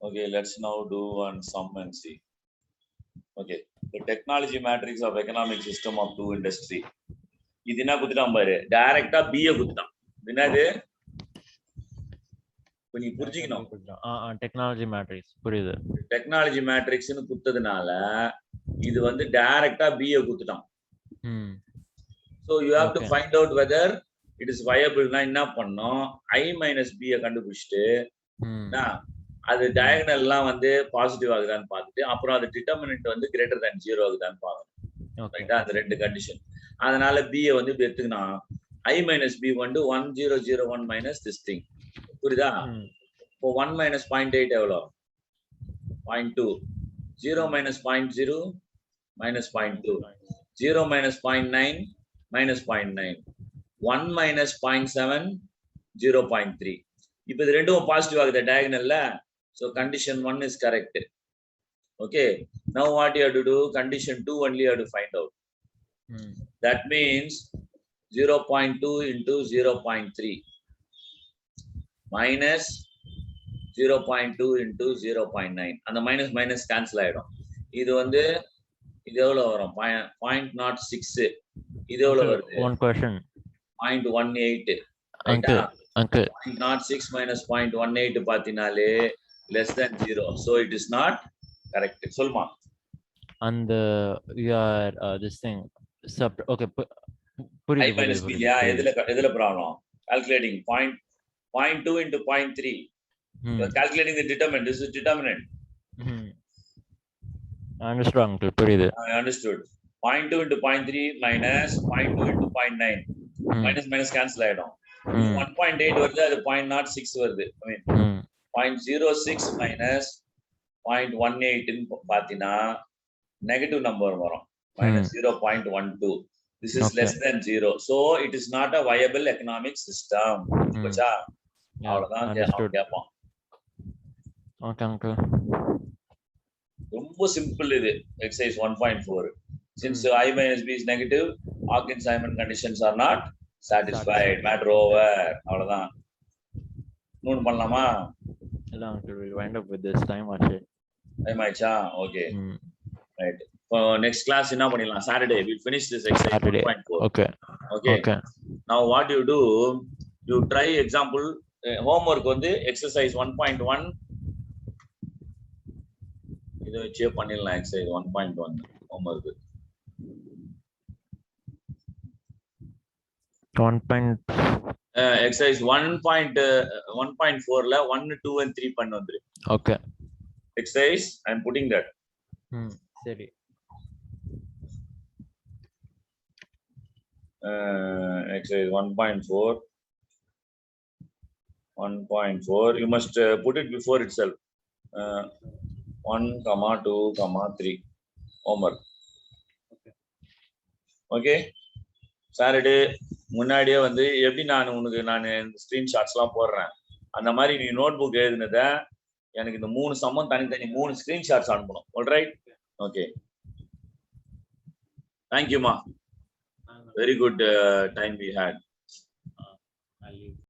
Okay, let's now do one sum and see. Okay, the technology matrix of economic system of two industry. இது என்ன குடுத்துட்டான் பாரு, டைரக்டா b ய குடுத்துட்டான். என்னது நீ புரிஞ்சிக்கணும். டெக்னாலஜி மேட்ரிக்ஸ் புரியுது. டெக்னாலஜி மேட்ரிக்ஸ்னு குடுத்ததுனால இது வந்து டைரக்டா b ய குடுத்துட்டான். So you have to find out whether it is viable. நான் என்ன பண்ணனும், I minus b ய கண்டுபிடிச்சிட்டு அது டயகனல்லாம் வந்து பாசிட்டிவ் ஆகுதான்னு பார்த்துட்டு அப்புறம் அது டிட்டர்மினன்ட் வந்து greater than 0 ஆகுதான்னு பார்க்கணும். ரைட்டா, அந்த ரெண்டு கண்டிஷன். அதனால b ய வந்து எடுத்துக்கினா I minus b வந்து 1001 minus this thing. புரியுதா? இப்போ 1 minus 0.8 எவ்வளோ? 0.2. 0 minus 0.0 minus 0.2. 0 minus 0.9 minus 0.9. 1 minus 0.7 0.3. இப்போ இது ரெண்டும் பாசிட்டிவ் ஆகுது டயகனல்ல. So condition 1 is correct. Okay, now what you have to do, condition 2 only you have to find out. That means 0.2 into 0.3 minus 0.2 into 0.9. and the minus minus cancel ஆயிடும். இது வந்து இது எவ்வளவு வரும்? 0.06. இது எவ்வளவு வருது? one question 0.18. uncle 0.06 minus 0.18 பாத்தீனாலே less than 0. So it is not correct. சொல்லுமா? And your this thing okay I minus b யா எதுல problem? calculating 0.2 into 0.3. You are calculating the determinant. This is determinant. I understood uncle. புரியுது. I understood. 0.2 into 0.3 minus 0.2 into 0.9. minus minus cancel ஆயிடும். 1.8 வருது, அது 0.06 வருது. I mean 0.06 minus 0.18 ன்னு பாத்தீனா negative number வரும். minus 0.12. This is less than 0. So it is not a viable economic system. புரியுதா? அவ்வளவுதான் கேட்பான். Okay uncle. ரொம்ப சிம்பிள் இது. exercise 1.4. Since I minus b is negative, hawkins-Simon conditions are not satisfied. Matter over. அவ்வளவுதான். Note பண்ணலாமா? இல்ல uncle, we'll wind up with this time actually. Time ஆயிச்சா? Okay. Right. For next class என்ன பண்ணிடலாம்? Saturday we'll finish this exercise 1.4. Okay. Now what you do, you try example homework வந்து exercise 1.1 இத வச்சே பண்ணிடலாம். exercise 1.1 homework 1. exercise 1.4 ல 1 2 and 3 பண்ண வந்துரு. Okay. exercise I am putting that. சரி. exercise 1.4 you must put it before itself. 1, 2, 3 homework. Okay. Saturday முன்னாடியே வந்து எப்படி நான் ஸ்கிரீன்ஷாட்ஸ்லாம் போடுறேன், அந்த மாதிரி நீ நோட் புக் எழுதினதை எனக்கு இந்த 3 சம்மம் தனித்தனி 3 ஸ்கிரீன்ஷாட்ஸ் அனுப்பணும். ஆல்ரைட், ஓகே, தேங்க்யூமா, very good time we had.